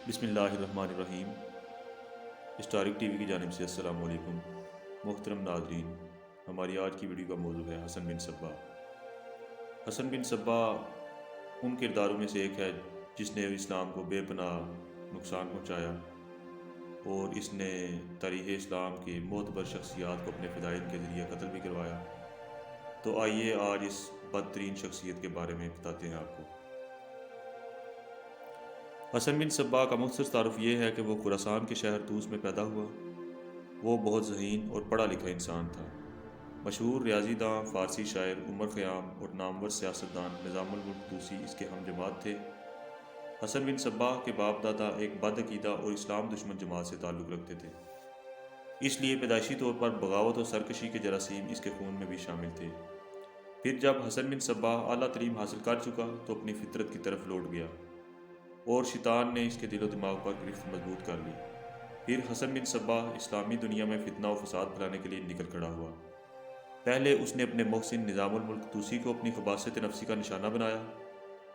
بسم اللہ الرحمن الرحیم۔ ہسٹورک ٹی وی کی جانب سے السلام علیکم محترم ناظرین۔ ہماری آج کی ویڈیو کا موضوع ہے حسن بن صبا۔ حسن بن صبا ان کرداروں میں سے ایک ہے جس نے اسلام کو بے پناہ نقصان پہنچایا اور اس نے تاریخ اسلام کے معتبر شخصیات کو اپنے فدائین کے ذریعے قتل بھی کروایا۔ تو آئیے آج اس بدترین شخصیت کے بارے میں بتاتے ہیں آپ کو۔ حسن بن صبا کا مختصر تعارف یہ ہے کہ وہ خراسان کے شہر طوس میں پیدا ہوا۔ وہ بہت ذہین اور پڑھا لکھا انسان تھا۔ مشہور ریاضی داں، فارسی شاعر عمر خیام اور نامور سیاستدان نظام الملک طوسی اس کے ہم جماعت تھے۔ حسن بن صبا کے باپ دادا ایک بد عقیدہ اور اسلام دشمن جماعت سے تعلق رکھتے تھے، اس لیے پیدائشی طور پر بغاوت اور سرکشی کے جراثیم اس کے خون میں بھی شامل تھے۔ پھر جب حسن بن صبا اعلیٰ تعلیم حاصل کر چکا تو اپنی فطرت کی طرف لوٹ گیا اور شیطان نے اس کے دل و دماغ پر گرفت مضبوط کر لی۔ پھر حسن بن صبا اسلامی دنیا میں فتنہ و فساد پھیلانے کے لیے نکل کھڑا ہوا۔ پہلے اس نے اپنے محسن نظام الملک طوسی کو اپنی خباثت نفسی کا نشانہ بنایا۔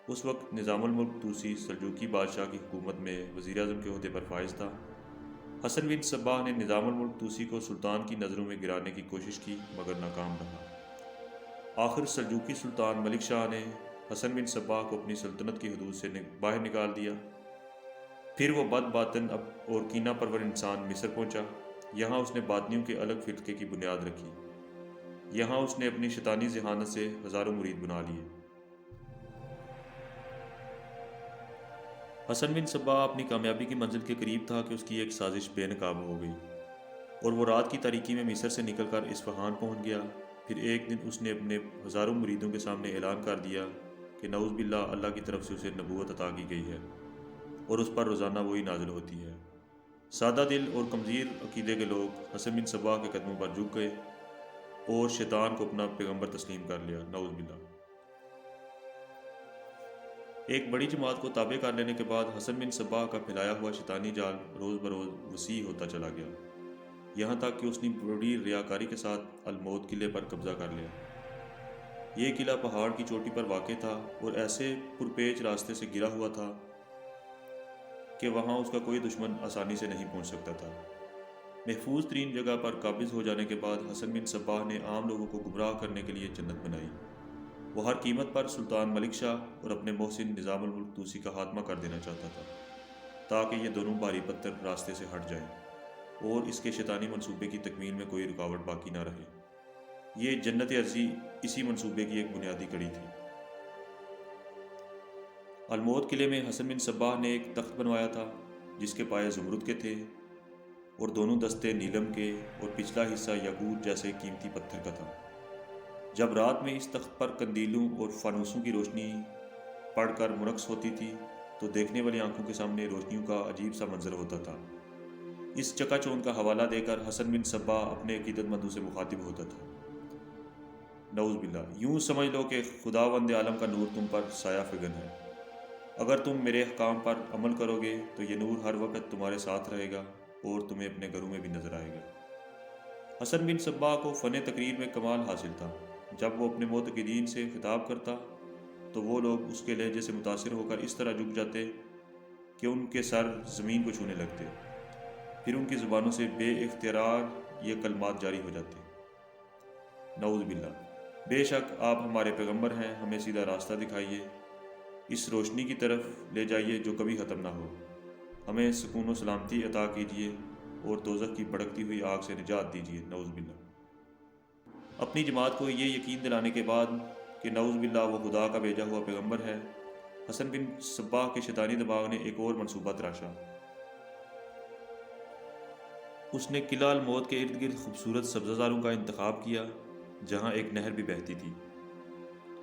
اس وقت نظام الملک طوسی سلجوقی بادشاہ کی حکومت میں وزیر اعظم کے عہدے پر فائز تھا۔ حسن بن صبا نے نظام الملک طوسی کو سلطان کی نظروں میں گرانے کی کوشش کی مگر ناکام رہا۔ آخر سلجوقی سلطان ملک شاہ نے حسن بن صبا کو اپنی سلطنت کی حدود سے باہر نکال دیا۔ پھر وہ بد باطن اور کینہ پرور انسان مصر پہنچا۔ یہاں اس نے باطنیوں کے الگ فرقے کی بنیاد رکھی۔ یہاں اس نے اپنی شیطانی ذہانت سے ہزاروں مرید بنا لیے۔ حسن بن صبا اپنی کامیابی کی منزل کے قریب تھا کہ اس کی ایک سازش بے نقاب ہو گئی اور وہ رات کی تاریکی میں مصر سے نکل کر اصفہان پہنچ گیا۔ پھر ایک دن اس نے اپنے ہزاروں مریدوں کے سامنے اعلان کر دیا کہ نعوذ باللہ اللہ کی طرف سے اسے نبوت عطا کی گئی ہے اور اس پر روزانہ وہی نازل ہوتی ہے۔ سادہ دل اور کمزور عقیدے کے لوگ حسن بن صبا کے قدموں پر جھک گئے اور شیطان کو اپنا پیغمبر تسلیم کر لیا، نعوذ باللہ۔ ایک بڑی جماعت کو تابع کر لینے کے بعد حسن بن صبا کا پھیلایا ہوا شیطانی جال روز بروز وسیع ہوتا چلا گیا، یہاں تک کہ اس نے بڑی ریاکاری کے ساتھ الموت قلعے پر قبضہ کر لیا۔ یہ قلعہ پہاڑ کی چوٹی پر واقع تھا اور ایسے پرپیچ راستے سے گرا ہوا تھا کہ وہاں اس کا کوئی دشمن آسانی سے نہیں پہنچ سکتا تھا۔ محفوظ ترین جگہ پر قابض ہو جانے کے بعد حسن بن صبا نے عام لوگوں کو گمراہ کرنے کے لیے جنت بنائی۔ وہ ہر قیمت پر سلطان ملک شاہ اور اپنے محسن نظام الملک طوسی کا خاتمہ کر دینا چاہتا تھا تاکہ یہ دونوں بھاری پتھر راستے سے ہٹ جائیں اور اس کے شیطانی منصوبے کی تکمیل میں کوئی رکاوٹ باقی نہ رہے۔ یہ جنت ارضی اسی منصوبے کی ایک بنیادی کڑی تھی۔ الموت قلعے میں حسن بن صبا نے ایک تخت بنوایا تھا جس کے پائے زمرد کے تھے اور دونوں دستے نیلم کے اور پچھلا حصہ یاقوت جیسے قیمتی پتھر کا تھا۔ جب رات میں اس تخت پر قندیلوں اور فانوسوں کی روشنی پڑ کر منعکس ہوتی تھی تو دیکھنے والی آنکھوں کے سامنے روشنیوں کا عجیب سا منظر ہوتا تھا۔ اس چکا چوند کا حوالہ دے کر حسن بن صبا اپنے عقیدت مندوں سے مخاطب ہوتا تھا، نعوذ باللہ، یوں سمجھ لو کہ خداوند عالم کا نور تم پر سایہ فگن ہے۔ اگر تم میرے احکام پر عمل کرو گے تو یہ نور ہر وقت تمہارے ساتھ رہے گا اور تمہیں اپنے گھروں میں بھی نظر آئے گا۔ حسن بن صبا کو فن تقریر میں کمال حاصل تھا۔ جب وہ اپنے معتقدین سے خطاب کرتا تو وہ لوگ اس کے لہجے سے متاثر ہو کر اس طرح جھک جاتے کہ ان کے سر زمین کو چھونے لگتے، پھر ان کی زبانوں سے بے اختیار یہ کلمات جاری ہو جاتے، نعوذ باللہ، بے شک آپ ہمارے پیغمبر ہیں، ہمیں سیدھا راستہ دکھائیے، اس روشنی کی طرف لے جائیے جو کبھی ختم نہ ہو، ہمیں سکون و سلامتی عطا کیجیے اور دوزخ کی بھڑکتی ہوئی آگ سے نجات دیجیے، نعوذ باللہ۔ اپنی جماعت کو یہ یقین دلانے کے بعد کہ نعوذ باللہ وہ خدا کا بھیجا ہوا پیغمبر ہے، حسن بن صبا کے شیطانی دماغ نے ایک اور منصوبہ تراشا۔ اس نے قلعہ الموت کے ارد گرد خوبصورت سبزہ زاروں کا انتخاب کیا جہاں ایک نہر بھی بہتی تھی۔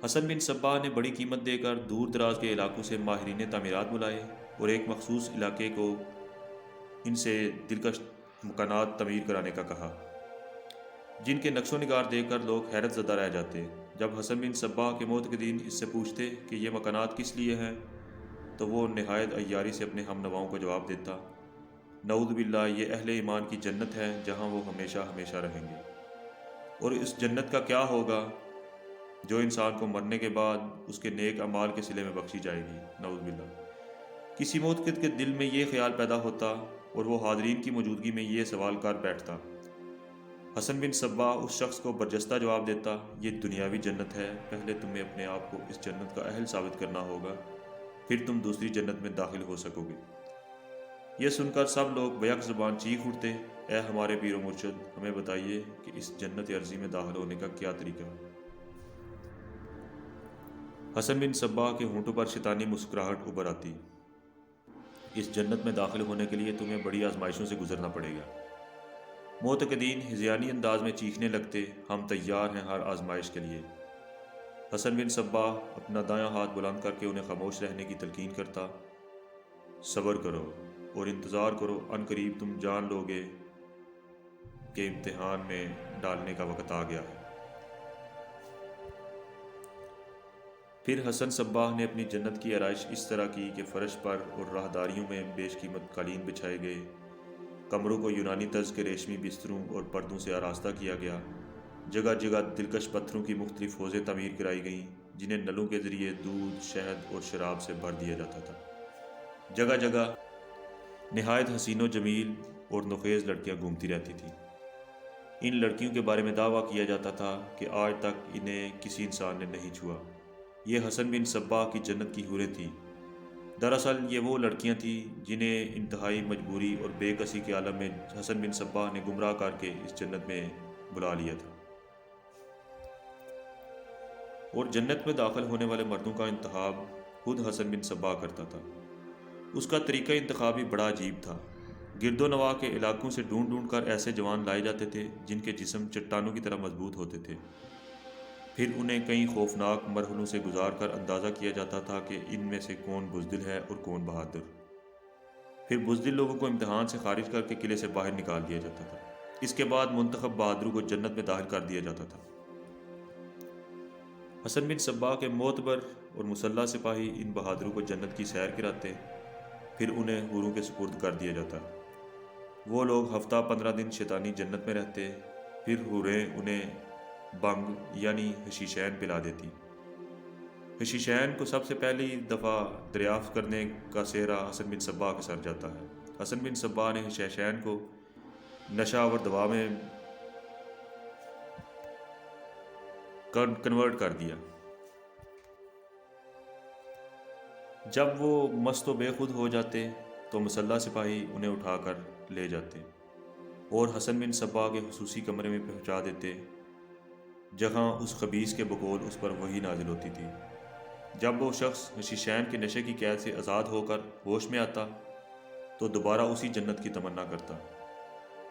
حسن بن صبا نے بڑی قیمت دے کر دور دراز کے علاقوں سے ماہرین تعمیرات بلائے اور ایک مخصوص علاقے کو ان سے دلکش مکانات تعمیر کرانے کا کہا جن کے نقش و نگار دیکھ کر لوگ حیرت زدہ رہ جاتے۔ جب حسن بن صبا کے معتقدین اس سے پوچھتے کہ یہ مکانات کس لیے ہیں تو وہ نہایت عیاری سے اپنے ہم نواؤں کو جواب دیتا، نعوذ باللہ، یہ اہل ایمان کی جنت ہے جہاں وہ ہمیشہ ہمیشہ رہیں گے، اور اس جنت کا کیا ہوگا جو انسان کو مرنے کے بعد اس کے نیک اعمال کے صلے میں بخشی جائے گی، نعوذ باللہ۔ کسی موقف کے دل میں یہ خیال پیدا ہوتا اور وہ حاضرین کی موجودگی میں یہ سوال کر بیٹھتا۔ حسن بن صبا اس شخص کو برجستہ جواب دیتا، یہ دنیاوی جنت ہے، پہلے تمہیں اپنے آپ کو اس جنت کا اہل ثابت کرنا ہوگا، پھر تم دوسری جنت میں داخل ہو سکو گے۔ یہ سن کر سب لوگ بیک زبان چیخ اٹھتے، اے ہمارے پیر و مرشد، ہمیں بتائیے کہ اس جنت عرضی میں داخل ہونے کا کیا طریقہ ہے۔ حسن بن صبا کے ہونٹوں پر شیطانی مسکراہٹ ابھر آتی، اس جنت میں داخل ہونے کے لیے تمہیں بڑی آزمائشوں سے گزرنا پڑے گا۔ معتقدین ہذیانی انداز میں چیخنے لگتے، ہم تیار ہیں ہر آزمائش کے لیے۔ حسن بن صبا اپنا دایاں ہاتھ بلند کر کے انہیں خاموش رہنے کی تلقین کرتا، صبر کرو اور انتظار کرو، ان قریب تم جان لو گے کہ امتحان میں ڈالنے کا وقت آ گیا ہے۔ پھر حسن صبا نے اپنی جنت کی آرائش اس طرح کی کہ فرش پر اور راہداریوں میں بیش قیمت قالین بچھائے گئے، کمروں کو یونانی طرز کے ریشمی بستروں اور پردوں سے آراستہ کیا گیا، جگہ جگہ دلکش پتھروں کی مختلف حوضیں تعمیر کرائی گئیں جنہیں نلوں کے ذریعے دودھ، شہد اور شراب سے بھر دیا جاتا تھا۔ جگہ جگہ نہایت حسین و جمیل اور نخیز لڑکیاں گھومتی رہتی تھیں۔ ان لڑکیوں کے بارے میں دعویٰ کیا جاتا تھا کہ آج تک انہیں کسی انسان نے نہیں چھوا۔ یہ حسن بن صبا کی جنت کی حوریں تھیں۔ دراصل یہ وہ لڑکیاں تھیں جنہیں انتہائی مجبوری اور بے کسی کے عالم میں حسن بن صبا نے گمراہ کر کے اس جنت میں بلا لیا تھا۔ اور جنت میں داخل ہونے والے مردوں کا انتخاب خود حسن بن صبا کرتا تھا۔ اس کا طریقہ انتخاب بھی بڑا عجیب تھا۔ گرد و نواح کے علاقوں سے ڈھونڈ ڈھونڈ کر ایسے جوان لائے جاتے تھے جن کے جسم چٹانوں کی طرح مضبوط ہوتے تھے۔ پھر انہیں کئی خوفناک مرحلوں سے گزار کر اندازہ کیا جاتا تھا کہ ان میں سے کون بزدل ہے اور کون بہادر۔ پھر بزدل لوگوں کو امتحان سے خارج کر کے قلعے سے باہر نکال دیا جاتا تھا۔ اس کے بعد منتخب بہادروں کو جنت میں داخل کر دیا جاتا تھا۔ حسن بن صبا کے معتبر اور مسلح سپاہی ان بہادروں کو جنت کی سیر کراتے، پھر انہیں حوروں کے سپرد کر دیا جاتا۔ وہ لوگ ہفتہ 15 دن شیطانی جنت میں رہتے، پھر حوریں انہیں بنگ یعنی حشیشین پلا دیتی۔ حشیشین کو سب سے پہلی دفعہ دریافت کرنے کا سہرا حسن بن صبا کے سر جاتا ہے۔ حسن بن صبا نے حشیشین کو نشہ آور دوا میں کنورٹ کر دیا۔ جب وہ مست و بے خود ہو جاتے تو مسلح سپاہی انہیں اٹھا کر لے جاتے اور حسن بن صبا کے خصوصی کمرے میں پہنچا دیتے، جہاں اس خبیث کے بقول اس پر وحی نازل ہوتی تھی۔ جب وہ شخص حشیشین کے نشے کی قید سے آزاد ہو کر ہوش میں آتا تو دوبارہ اسی جنت کی تمنا کرتا۔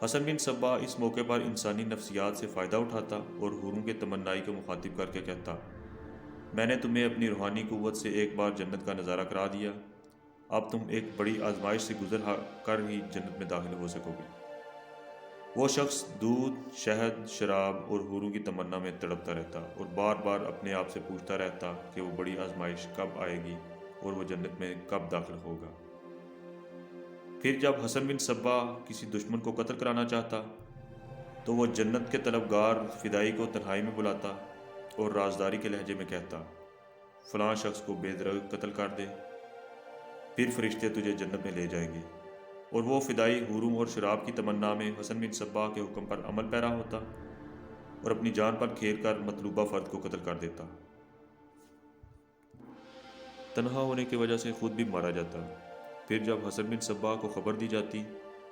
حسن بن صبا اس موقع پر انسانی نفسیات سے فائدہ اٹھاتا اور حوروں کے تمنائی کو مخاطب کر کے کہتا، میں نے تمہیں اپنی روحانی قوت سے ایک بار جنت کا نظارہ کرا دیا، اب تم ایک بڑی آزمائش سے گزر کر ہی جنت میں داخل ہو سکو گے۔ وہ شخص دودھ، شہد، شراب اور حوروں کی تمنا میں تڑپتا رہتا اور بار بار اپنے آپ سے پوچھتا رہتا کہ وہ بڑی آزمائش کب آئے گی اور وہ جنت میں کب داخل ہوگا۔ پھر جب حسن بن صبا کسی دشمن کو قتل کرانا چاہتا تو وہ جنت کے طلبگار فدائی کو تنہائی میں بلاتا اور رازداری کے لہجے میں کہتا، فلاں شخص کو بے درگ قتل کر دے، پھر فرشتے تجھے جنت میں لے جائیں گے۔ اور وہ فدائی حوروں اور شراب کی تمنا میں حسن بن صبا کے حکم پر عمل پیرا ہوتا اور اپنی جان پر کھیل کر مطلوبہ فرد کو قتل کر دیتا۔ تنہا ہونے کی وجہ سے خود بھی مارا جاتا۔ پھر جب حسن بن صبا کو خبر دی جاتی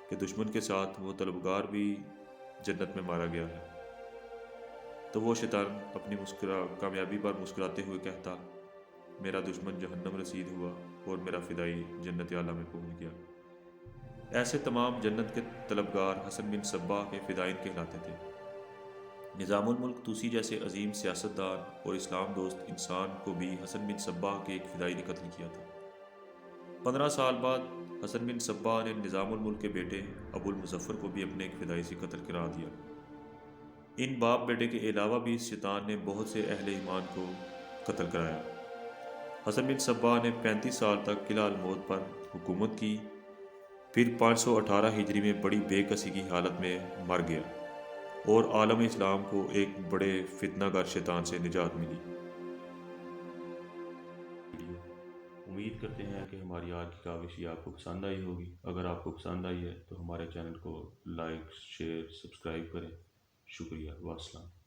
کہ دشمن کے ساتھ وہ طلبگار بھی جنت میں مارا گیا ہے تو وہ شیطان اپنی کامیابی پر مسکراتے ہوئے کہتا، میرا دشمن جہنم رسید ہوا اور میرا فدائی جنت اعلیٰ میں پہنچ گیا۔ ایسے تمام جنت کے طلبگار حسن بن صبا کے فدائین کہلاتے تھے۔ نظام الملک طوسی جیسے عظیم سیاستدان اور اسلام دوست انسان کو بھی حسن بن صبا کے ایک فدائی نے قتل کیا تھا۔ 15 سال بعد حسن بن صبا نے نظام الملک کے بیٹے ابو المظفر کو بھی اپنے ایک فدائی سے قتل کرا دیا۔ ان باپ بیٹے کے علاوہ بھی شیطان نے بہت سے اہل ایمان کو قتل کرایا۔ حسن بن صبا نے 35 سال تک قلعہ الموت پر حکومت کی، پھر 518 ہجری میں بڑی بے کسی کی حالت میں مر گیا اور عالم اسلام کو ایک بڑے فتنہ گر شیطان سے نجات ملی۔ امید کرتے ہیں کہ ہماری آج کی کاوش یہ آپ کو پسند آئی ہوگی۔ اگر آپ کو پسند آئی ہے تو ہمارے چینل کو لائک، شیئر، سبسکرائب کریں۔ شکریہ، والسلام۔